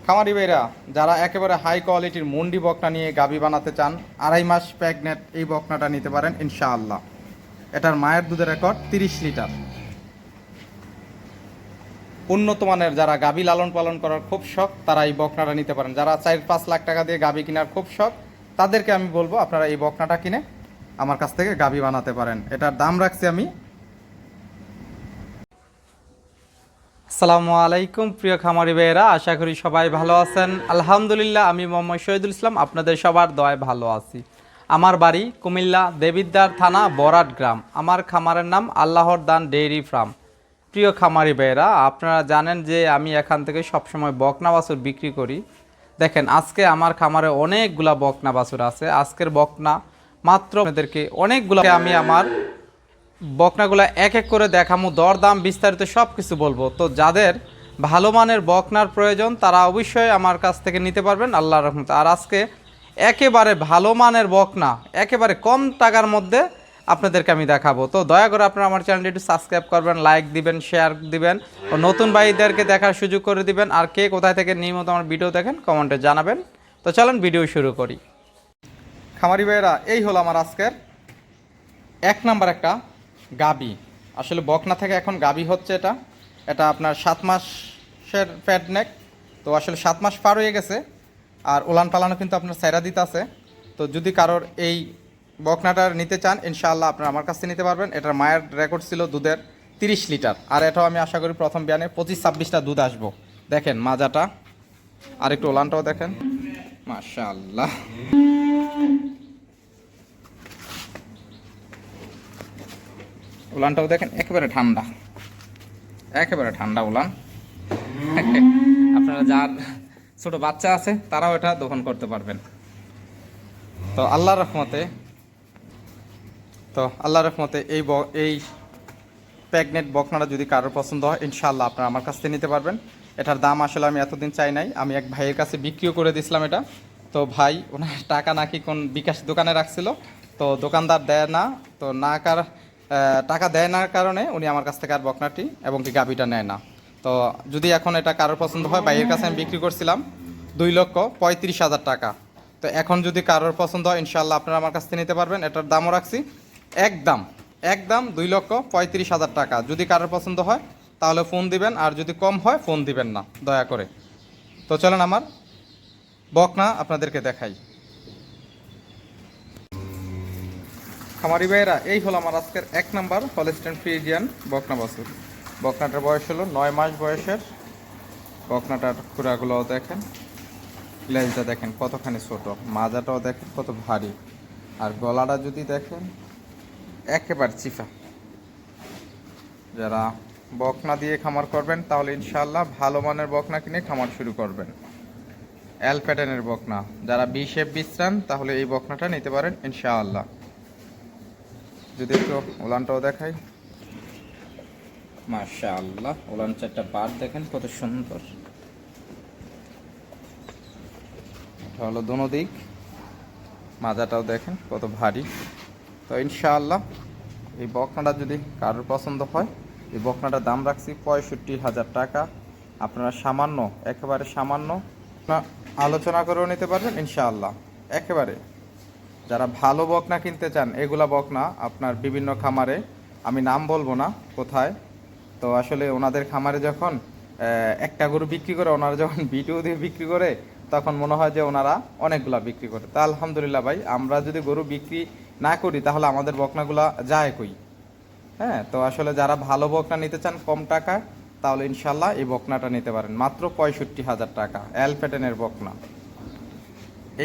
খামারি ভাইরা যারা একেবারে হাই কোয়ালিটির মুন্ডি বকনা নিয়ে গাভী বানাতে চান, 2.5 মাস প্রেগনেন্ট এই বকনাটা নিতে পারেন ইনশাআল্লাহ। এটার মায়ের দুধের রেকর্ড 30 লিটার। উন্নত মানের যারা গাভী লালন পালন করার খুব শখ তারা এই বকনাটা নিতে পারেন। যারা 4-5 লাখ টাকা দিয়ে গাভী কেনার খুব শখ তাদেরকে আমি বলবো আপনারা এই বকনাটা কিনে আমার কাছ থেকে গাভী বানাতে পারেন। এটার দাম রাখছি আমি। আসসালামু আলাইকুম প্রিয় খামারি ভাইয়েরা, আশা করি সবাই ভালো আছেন। আলহামদুলিল্লাহ, আমি মোহাম্মদ শহীদুল ইসলাম আপনাদের সবার দয়ায় ভালো আছি। আমার বাড়ি কুমিল্লা দেবিদ্বার থানা বরাট গ্রাম। আমার খামারের নাম আল্লাহর দান ডেইরি ফার্ম। প্রিয় খামারি ভাইয়েরা, আপনারা জানেন যে আমি এখান থেকে সবসময় বকনা বাছুর বিক্রি করি। দেখেন আজকে আমার খামারে অনেকগুলা বকনা বাছুর আছে। আজকের বকনা মাত্র আপনাদেরকে অনেকগুলো আমি আমার বকনাগুলো এক এক করে দেখামো, দরদাম বিস্তারিত সব কিছু বলবো। তো যাদের ভালো মানের বকনার প্রয়োজন তারা অবশ্যই আমার কাছ থেকে নিতে পারবেন আল্লাহর রহমতে। আর আজকে একেবারে ভালো মানের বকনা একেবারে কম টাকার মধ্যে আপনাদেরকে আমি দেখাবো। তো দয়া করে আপনারা আমার চ্যানেলটি একটু সাবস্ক্রাইব করবেন, লাইক দিবেন, শেয়ার দিবেন ও নতুন ভাইদেরকে দেখার সুযোগ করে দিবেন। আর কে কোথায় থেকে নিয়মিত আমার ভিডিও দেখেন কমেন্টে জানাবেন। তো চলেন ভিডিও শুরু করি। খামারি ভাইয়েরা, এই হলো আমার আজকের এক নাম্বার একটা গাবি। আসলে বকনা থেকে এখন গাবি হচ্ছে। এটা আপনার 7 মাসের ফ্যাট নেক। তো আসলে 7 মাস পার হয়ে গেছে। আর উলান পালানো কিন্তু আপনার সেরা দিতে আছে। তো যদি কারোর এই বকনাটার নিতে চান ইনশাআল্লাহ আপনারা আমার কাছ থেকে নিতে পারবেন। এটার মায়ের রেকর্ড ছিল দুধের 30 লিটার। আর এটাও আমি আশা করি প্রথম বিয়ানে 25-26টা দুধ আসবো। দেখেন মাজাটা আর একটু উলানটাও দেখেন, মাশাআল্লাহ। উলানটাও দেখেন একেবারে ঠান্ডা, একেবারে ঠান্ডা উলান। আপনারা যার ছোট বাচ্চা আছে তারাও এটা দহন করতে পারবেন। তো আল্লাহর রহমতে এই প্রেগনেন্ট বকনাটা যদি কারোর পছন্দ হয় ইনশাআল্লাহ আপনারা আমার কাছ থেকে নিতে পারবেন। এটার দাম আসলে আমি এতদিন চাই নাই, আমি এক ভাইয়ের কাছে বিক্রিও করে দিয়েছিলাম এটা। তো ভাই ওনার টাকা নাকি কোন বিকাশ দোকানে রাখছিল, তো দোকানদার দেয় না, তো টাকা দেয় না কারণে উনি আমার কাছ থেকে আর বকনাটি এবং কি গাভিটা নেয় না। তো যদি এখন এটা কারোর পছন্দ হয়, ভাইয়ের কাছে আমি বিক্রি করছিলাম 2,35,000 টাকা। তো এখন যদি কারোর পছন্দ হয় ইনশাআল্লাহ আপনারা আমার কাছ থেকে নিতে পারবেন। এটার দামও রাখছি একদম 2,35,000 টাকা। যদি কারোর পছন্দ হয় তাহলে ফোন দিবেন, আর যদি কম হয় ফোন দিবেন না দয়া করে। তো চলেন আমার বকনা আপনাদেরকে দেখাই। খামারি ভাইয়েরা, এই হলো আমার আজকের 1 নাম্বার হলস্টাইন ফ্রিজিয়ান বকনা বাছুর। বকনাটার বয়স হলো 9 মাস বয়সের। বকনাটার খুঁড়াগুলোও দেখেন, লেজটা দেখেন কতখানি ছোট, মাজাটাও দেখেন কত ভারী, আর গলাটা যদি দেখেন একেবারে চিফা। যারা বকনা দিয়ে খামার করবেন তাহলে ইনশাআল্লাহ ভালো মানের বকনা কিনে খামার শুরু করবেন। এল প্যাটার্নের বকনা, যারা বিশেপ বিশ্রান তাহলে এই বকনাটা নিতে পারেন ইনশাআল্লাহ। যদি একটু উলানটাও দেখাই, মাশাআল্লাহ, উলান চারটা পাট দেখেন কত সুন্দর। এটা হলো দোনো দিক, মাজাটাও দেখেন কত ভারী। তো ইনশাআল্লাহ এই বকনাটা যদি কারোর পছন্দ হয়, এই বকনাটার দাম রাখছি 65,000 টাকা। আপনারা সামান্য, একেবারে সামান্য আলোচনা করেও নিতে পারবেন ইনশাআল্লাহ। একেবারে যারা ভালো বকনা কিনতে চান, এগুলা বকনা আপনার বিভিন্ন খামারে, আমি নাম বলবো না কোথায়, তো আসলে ওনাদের খামারে যখন একটা গরু বিক্রি করে, ওনারা যখন ভিডিও দিয়ে বিক্রি করে তখন মনে হয় যে ওনারা অনেকগুলা বিক্রি করে। তা আলহামদুলিল্লাহ ভাই, আমরা যদি গরু বিক্রি না করি তাহলে আমাদের বকনাগুলা যায় কই? হ্যাঁ, তো আসলে যারা ভালো বকনা নিতে চান কম টাকায় তাহলে ইনশাল্লাহ এই বকনাটা নিতে পারেন মাত্র 65,000 টাকা। এল প্যাটার্নের বকনা।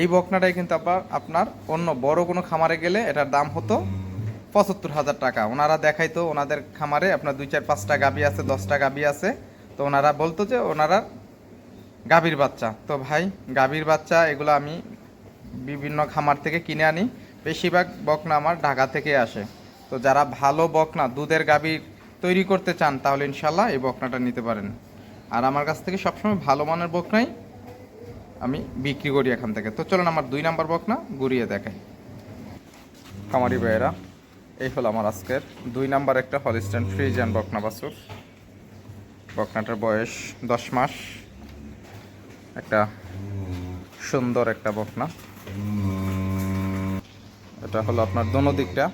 এই বকনাটাই কিন্তু আপনার অন্য বড় কোনো খামারে গেলে এটার দাম হতো 75,000 টাকা। ওনারা দেখাইতো ওনাদের খামারে আপনার 2-4-5টা গাভী আছে, 10টা গাভী আছে, তো ওনারা বলতো যে ওনারা গাভীর বাচ্চা। তো ভাই গাভীর বাচ্চা এগুলো আমি বিভিন্ন খামার থেকে কিনে আনি, বেশিরভাগ বকনা আমার ঢাকা থেকে আসে। তো যারা ভালো বকনা দুধের গাভী তৈরি করতে চান তাহলে ইনশাল্লাহ এই বকনাটা নিতে পারেন। আর আমার কাছ থেকে সবসময় ভালো মানের বকনাই আমি বিক্রি করি এখান থেকে। তো চলুন আমার 2 নাম্বার বকনা ঘুরিয়ে দেখাই। খামারি ভাইয়েরা, এই হলো আমার আজকের 2 নাম্বার একটা হলস্টাইন ফ্রিজিয়ান বকনা বাছুর। বকনাটার বয়স 10 মাস। একটা সুন্দর একটা বকনা। এটা হলো আপনার দোনো দিকটা।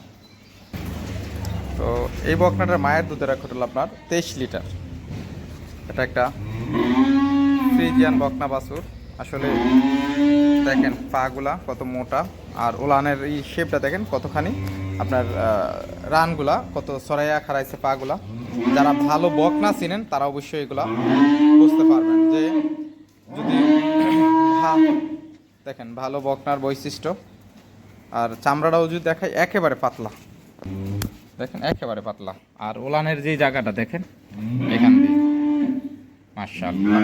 তো এই বকনাটার মায়ের দুধের রেকর্ড হলো আপনার 23 লিটার। এটা একটা ফ্রিজিয়ান বকনা বাছুর। আসলে দেখেন পাগুলা কত মোটা, আর ওলানের এই শেপটা দেখেন কতখানি, আপনার রানগুলা কত সরাইয়া খারাইছে পাগুলা। যারা ভালো বকনা চিনেন তারা অবশ্যই এগুলা বুঝতে পারবেন যে যদি দেখেন ভালো বকনার বৈশিষ্ট্য। আর চামড়াটাও যদি দেখায় একেবারে পাতলা, দেখেন একেবারে পাতলা। আর ওলানের যে জায়গাটা দেখেন এখান দিয়ে, মাশাআল্লাহ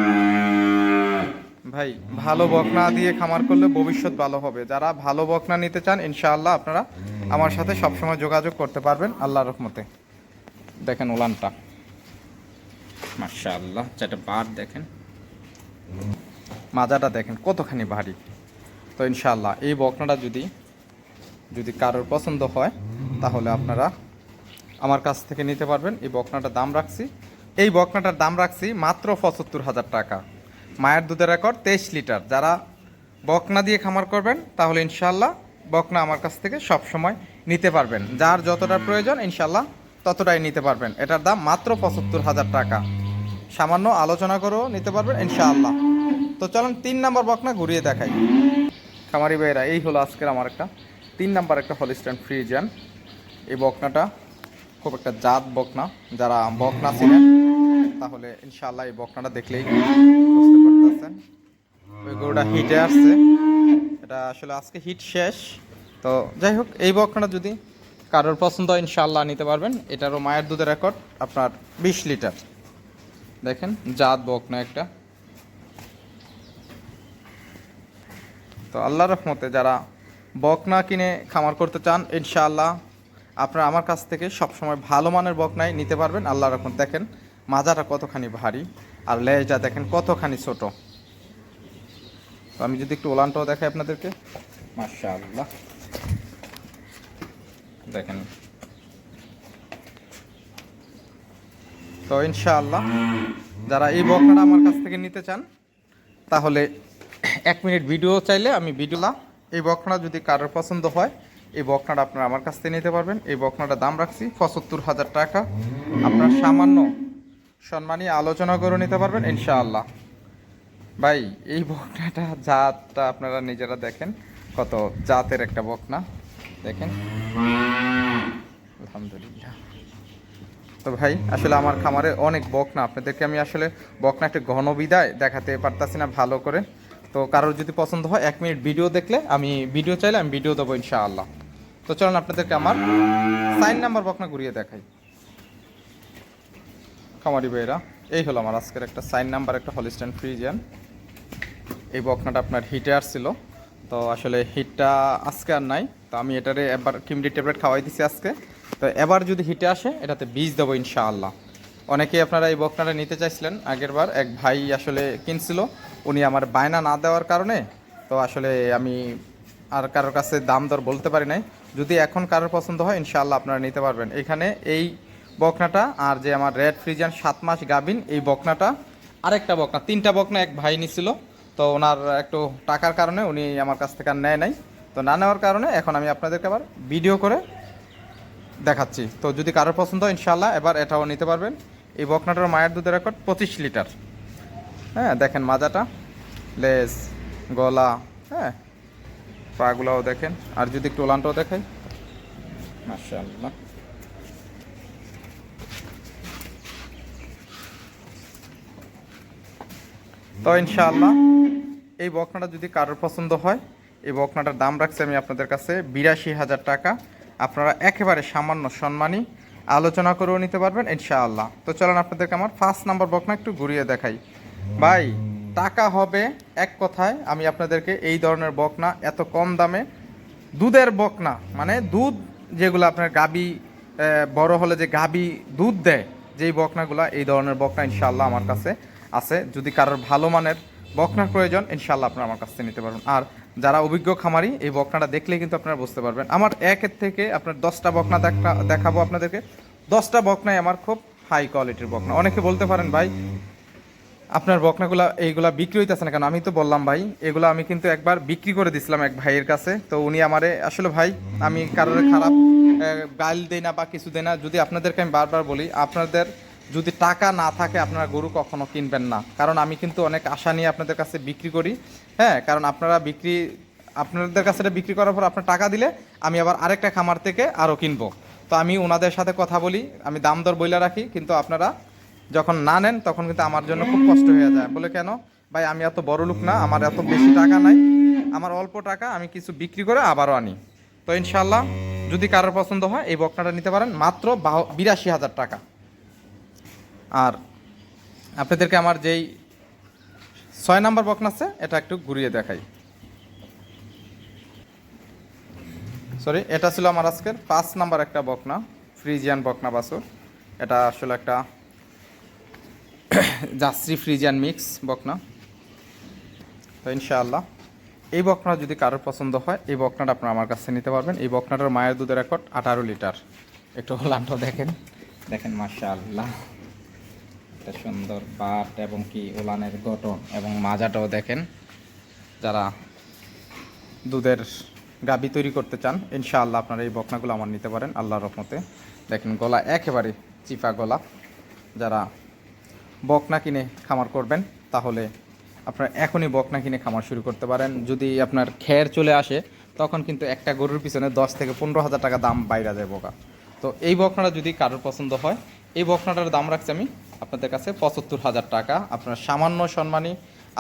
ভাই, ভালো বকনা দিয়ে খামার করলে ভবিষ্যৎ ভালো হবে। যারা ভালো বকনা নিতে চান ইনশাআল্লাহ আপনারা আমার সাথে সবসময় যোগাযোগ করতে পারবেন আল্লাহর রহমতে। দেখেন ওলানটা মাশাআল্লাহ, যেটা বার দেখেন, মাজাটা দেখেন কতখানি ভারী। তো ইনশাআল্লাহ এই বকনাটা যদি কারোর পছন্দ হয় তাহলে আপনারা আমার কাছ থেকে নিতে পারবেন। এই বকনাটার দাম রাখছি মাত্র 75,000 টাকা। মায়ের দুধের রেকর্ড 23 লিটার। যারা বকনা দিয়ে খামার করবেন তাহলে ইনশাআল্লাহ বকনা আমার কাছ থেকে সব সময় নিতে পারবেন। যার যতটা প্রয়োজন ইনশাআল্লাহ ততটাই নিতে পারবেন। এটার দাম মাত্র 75,000 টাকা। সামান্য আলোচনা করেও নিতে পারবেন ইনশাআল্লাহ। তো চলুন 3 নম্বর বকনা ঘুরিয়ে দেখাই। খামারি ভাইরা, এই হলো আজকের আমার একটা 3 নাম্বার একটা হলিস্টাইন ফ্রিজিয়ান। এই বকনাটা খুব একটা জাত বকনা। যারা বকনা ছিলেন তাহলে ইনশাআল্লাহ এই বকনাটা দেখলেই বুঝতে পারতেছেন। ওই গরুটা হিটে আসছে, এটা আসলে আজকে হিট শেষ। তো যাই হোক, এই বকনাটা যদি কারোর পছন্দ হয় ইনশাআল্লাহ নিতে পারবেন। এটারও মায়ের দুধের রেকর্ড আপনার 20 লিটার। দেখেন জাত বকনা একটা। তো আল্লাহর রহমতে যারা বকনা কিনে খামার করতে চান ইনশাআল্লাহ আপনারা আমার কাছ থেকে সবসময় ভালো মানের বকনাই নিতে পারবেন আল্লাহর রহমত। দেখেন মাজাটা কতখানি ভারী, আর লেজটা দেখেন কতখানি ছোট। তো আমি যদি একটু ওলানটাও দেখাই আপনাদেরকে, মাশাআল্লাহ দেখেন। তো ইনশাআল্লাহ যারা এই বকনাটা আমার কাছ থেকে নিতে চান তাহলে 1 মিনিট ভিডিও চাইলে আমি ভিডিওলা। এই বকনাটা যদি কারোর পছন্দ হয় এই বকনাটা আপনারা আমার কাছ থেকে নিতে পারবেন। এই বকনাটার দাম রাখছি 75,000 টাকা। আপনার সামান্য সম্মানী আলোচনা করে নিতে পারবেন ইনশাআল্লাহ। ভাই এই বকনাটা জাতটা আপনারা নিজেরা দেখেন কত জাতের একটা বকনা, দেখেন আলহামদুলিল্লাহ। তো ভাই আসলে আমার খামারে অনেক বকনা, আপনাদেরকে আমি আসলে বকনা একটা ঘন বিদায় দেখাতে পারতাছি না ভালো করে। তো কারোর যদি পছন্দ হয় 1 মিনিট ভিডিও দেখলে আমি ভিডিও চাইলে আমি ভিডিও দেবো ইনশাআল্লাহ। তো চলুন আপনাদেরকে আমার 4 নাম্বার বকনা ঘুরিয়ে দেখাই। খামারি ভাইরা, এই হলো আমার আজকের একটা 4 নাম্বার একটা হলিস্টাইন ফ্রিজিয়ান। এই বকনাটা আপনার হিটে আসছিল, তো আসলে হিটটা আজকে আর নাই। তো আমি এটারে এবার কিমডি ট্যাবলেট খাওয়াই দিছি আজকে। তো এবার যদি হিটে আসে এটাতে বীজ দেবো ইনশাআল্লাহ। অনেকেই আপনারা এই বকনাটা নিতে চাইছিলেন আগের বার, এক ভাই আসলে কিনছিল, উনি আমার বায়না না দেওয়ার কারণে তো আসলে আমি আর কারোর কাছে দাম দর বলতে পারি নাই। যদি এখন কারোর পছন্দ হয় ইনশাআল্লাহ আপনারা নিতে পারবেন। এখানে এই বকনাটা আর যে আমার রেড ফ্রিজিয়ান 7 মাস গাভিন, এই বকনাটা আরেকটা বকনা, 3টা বকনা এক ভাই নিছিল। তো ওনার একটু টাকার কারণে উনি আমার কাছ থেকে আর নেয় নাই। তো না নেওয়ার কারণে এখন আমি আপনাদেরকে আবার ভিডিও করে দেখাচ্ছি। তো যদি কারোর পছন্দ হয় ইনশাআল্লাহ এবার এটাও নিতে পারবেন। এই বকনাটার মায়ের দুধের রেকর্ড 25 লিটার। হ্যাঁ দেখেন মাজাটা, লেজ, গলা, হ্যাঁ পাগুলাও দেখেন। আর যদি একটু ওলানটাও দেখাই, মাশাআল্লাহ তো ইনশাআল্লাহ এই বকনাটা যদি কারোর পছন্দ হয় এই বকনাটার দাম রাখছি আমি আপনাদের কাছে 82,000 টাকা। আপনারা একেবারে সামান্য সম্মানী আলোচনা করেও নিতে পারবেন ইনশাআল্লাহ। তো চলুন আপনাদেরকে আমার 5 নাম্বার বকনা একটু ঘুরিয়ে দেখাই। ভাই টাকা হবে এক কথায়, আমি আপনাদেরকে এই ধরনের বকনা এত কম দামে, দুধের বকনা মানে দুধ যেগুলো আপনার গাবি বড় হলে যে গাবি দুধ দেয় যেই বকনাগুলা, এই ধরনের বকনা ইনশাআল্লাহ আমার কাছে আছে। যদি কারোর ভালো মানের বকনার প্রয়োজন ইনশাআল্লাহ আপনারা আমার কাছ থেকে নিতে পারবেন। আর যারা অভিজ্ঞ খামারি এই বকনাটা দেখলেই কিন্তু আপনারা বুঝতে পারবেন। আমার একের থেকে আপনার 10টা বকনা দেখাবো আপনাদেরকে। 10টা বকনাই আমার খুব হাই কোয়ালিটির বকনা। অনেকে বলতে পারেন ভাই আপনার বকনাগুলা এইগুলা বিক্রি হইতেছে না কেন? আমি তো বললাম ভাই, এগুলো আমি কিন্তু একবার বিক্রি করে দিছিলাম এক ভাইয়ের কাছে। তো উনি আমারে আসলে ভাই, আমি কারোর খারাপ গাইল দেই না বা কিছু দেই না। যদি আপনাদেরকে আমি বারবার বলি, আপনাদের যদি টাকা না থাকে আপনারা গরু কখনো কিনবেন না। কারণ আমি কিন্তু অনেক আশা নিয়ে আপনাদের কাছে বিক্রি করি। হ্যাঁ, কারণ আপনাদের কাছে এটা বিক্রি করার পর আপনার টাকা দিলে আমি আবার আরেকটা খামার থেকে আরও কিনবো। তো আমি ওনাদের সাথে কথা বলি, আমি দাম দর বইলা রাখি, কিন্তু আপনারা যখন না নেন তখন কিন্তু আমার জন্য খুব কষ্ট হয়ে যায়। বলে কেন ভাই, আমি এত বড় লোক না, আমার এত বেশি টাকা নাই, আমার অল্প টাকা, আমি কিছু বিক্রি করে আবারও আনি। তো ইনশাল্লাহ যদি কারোর পছন্দ হয় এই বকনাটা নিতে পারেন মাত্র 82,000 টাকা। আর আপনাদেরকে আমার যেই 6 নাম্বার বকনা আছে এটা একটু ঘুরিয়ে দেখাই। সরি, এটা ছিল আমার আজকের 5 নাম্বার একটা বকনা, ফ্রিজিয়ান বকনা বাছুর। এটা আসলে একটা জার্সি ফ্রিজিয়ান মিক্স বকনা। তো ইনশাআল্লাহ এই বকনা যদি কারোর পছন্দ হয় এই বকনাটা আপনারা আমার কাছে নিতে পারবেন। এই বকনাটার মায়ের দুধের রেকর্ড 18 লিটার। একটু ওলানটাও দেখেন, দেখেন মাশাআল্লাহ, একটা সুন্দর বাট এবং কি ওলানের গঠন এবং মাজাটাও দেখেন। যারা দুধের গাবি তৈরি করতে চান ইনশাআল্লাহ আপনারা এই বকনাগুলো আমার নিতে পারেন আল্লাহর রহমতে। দেখেন গলা একেবারে চিপা গলা। যারা বকনা কিনে খামার করবেন তাহলে আপনার এখনই বকনা কিনে খামার শুরু করতে পারেন। যদি আপনার খের চলে আসে তখন কিন্তু একটা গরুর পিছনে 10 থেকে 15,000 টাকা দাম বাইরে যায় বকা। তো এই বকনাটা যদি কারোর পছন্দ হয় এই বকনাটার দাম রাখছি আমি আপনাদের কাছে 75,000 টাকা। আপনার সামান্য সম্মানী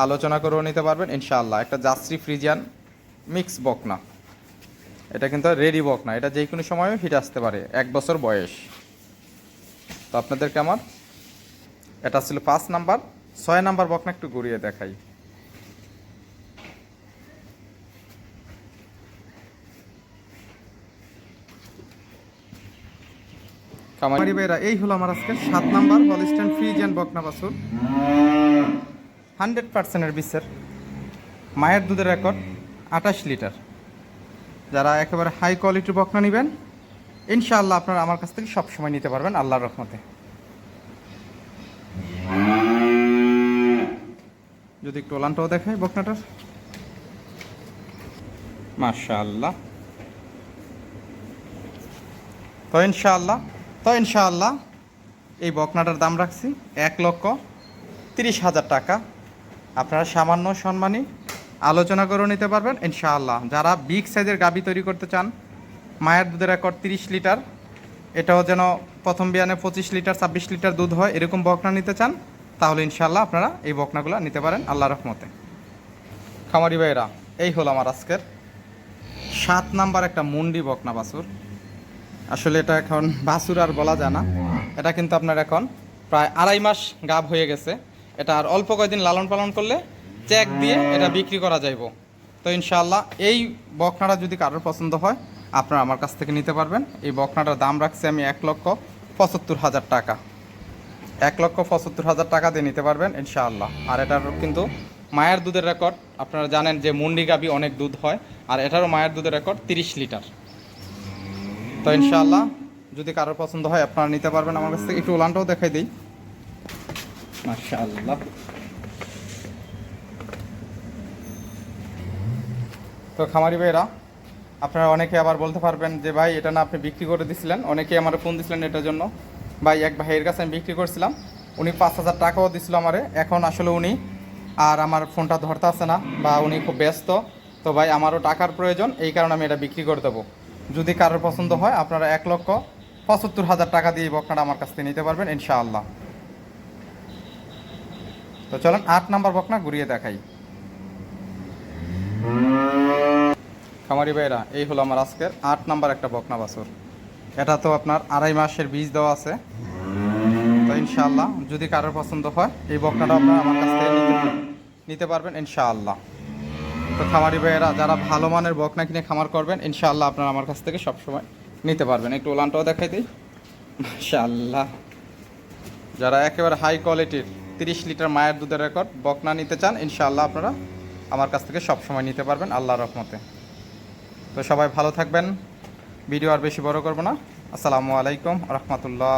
আলোচনা করেও নিতে পারবেন ইনশাআল্লাহ। একটা জার্সি ফ্রিজিয়ান মিক্স বকনা, এটা কিন্তু রেডি বকনা, এটা যে কোনো সময়ও হিট আসতে পারে, 1 বছর বয়স। তো আপনাদেরকে আমার এটা ছিল 5 নাম্বার। 6 নাম্বার বকনা একটু ঘুরিয়ে দেখাই। খামারি ভাইরা, এই হলো আমার আজকে 7 নাম্বার হলিস্টাইন ফ্রিজিয়ান বকনা বাছুর। 100% বিসের, মায়ের দুধের রেকর্ড 28 লিটার। যারা একেবারে হাই কোয়ালিটির বকনা নেবেন ইনশাআল্লাহ আপনারা আমার কাছ থেকে সবসময় নিতে পারবেন আল্লাহর রহমতে। যদি একটু ওলানটাও দেখাই বকনাটার, মাশাআল্লাহ। তো ইনশাআল্লাহ এই বকনাটার দাম রাখছি 1,30,000 টাকা। আপনারা সামান্য সম্মানী আলোচনা করে নিতে পারবেন ইনশাআল্লাহ। যারা বিগ সাইজের গাবি তৈরি করতে চান, মায়ের দুধের রেকর্ড 30 লিটার, এটাও যেন প্রথম বিয়ানে 25 লিটার 26 লিটার দুধ হয় এরকম বকনা নিতে চান তাহলে ইনশাআল্লাহ আপনারা এই বকনাগুলো নিতে পারেন আল্লাহর রহমতে। খামারি ভাইরা, এই হলো আমার আজকের 7 নাম্বার একটা মুন্ডি বকনা বাছুর। আসলে এটা এখন বাছুর আর বলা যায় না, এটা কিন্তু আপনার এখন প্রায় 2.5 মাস গাব হয়ে গেছে। এটা আর অল্প কয়েকদিন লালন পালন করলে চেক দিয়ে এটা বিক্রি করা যাইব। তো ইনশাআল্লাহ এই বকনাটা যদি কারোর পছন্দ হয় আপনারা আমার কাছ থেকে নিতে পারবেন। এই বকনাটার দাম রাখছি আমি 1,75,000 টাকা। 1,75,000 টাকা দিয়ে নিতে পারবেন ইনশাআল্লাহ। আর এটার কিন্তু মায়ের দুধের রেকর্ড, আপনারা জানেন যে মুন্ডি গাবি অনেক দুধ হয়, আর এটারও মায়ের দুধের রেকর্ড 30 লিটার। তো ইনশাআল্লাহ যদি কারোর পছন্দ হয় আপনারা নিতে পারবেন আমার কাছ থেকে। একটু ওলানটাও দেখাই দিই, মাশাআল্লাহ। তো খামারি ভাইরা, আপনারা অনেকে আবার বলতে পারবেন যে ভাই এটা না আপনি বিক্রি করে দিছিলেন, অনেকে আমার ফোন দিছিলেন এটার জন্য। ভাই এক ভাইয়ের কাছে আমি বিক্রি করছিলাম, উনি 5,000 টাকাও দিছিল আমারে। এখন আসলে উনি আর আমার ফোনটা ধরতে আসে না বা উনি খুব ব্যস্ত। তো ভাই আমারও টাকার প্রয়োজন, এই কারণে আমি এটা বিক্রি করে দেবো। যদি কারোর পছন্দ হয় আপনারা 1,75,000 টাকা দিয়ে বকনাটা আমার কাছ থেকে নিতে পারবেন ইনশাআল্লাহ। তো চলেন 8 নাম্বার বকনা ঘুরিয়ে দেখাই। খামারি ভাইরা, এই হলো আমার আজকের 8 নাম্বার একটা বকনা বাছুর। এটা তো আপনার 2.5 মাসের বীজ দেওয়া আছে। তো ইনশাআল্লাহ যদি কারোর পছন্দ হয় এই বকনাটা আপনারা আমার কাছ থেকে নিতে পারবেন ইনশাআল্লাহ। তো খামারি ভাইয়েরা, যারা ভালো মানের বকনা কিনে খামার করবেন ইনশাআল্লাহ আপনারা আমার কাছ থেকে সবসময় নিতে পারবেন। একটু ওলানটাও দেখাই দিই, মাশাআল্লাহ। যারা একেবারে হাই কোয়ালিটির 30 লিটার মায়ের দুধের রেকর্ড বকনা নিতে চান ইনশাআল্লাহ আপনারা আমার কাছ থেকে সবসময় নিতে পারবেন আল্লাহর রহমতে। তো সবাই ভালো থাকবেন, ভিডিও আর বেশি বড় করব না। আসসালামু আলাইকুম রহমতুল্লাহ।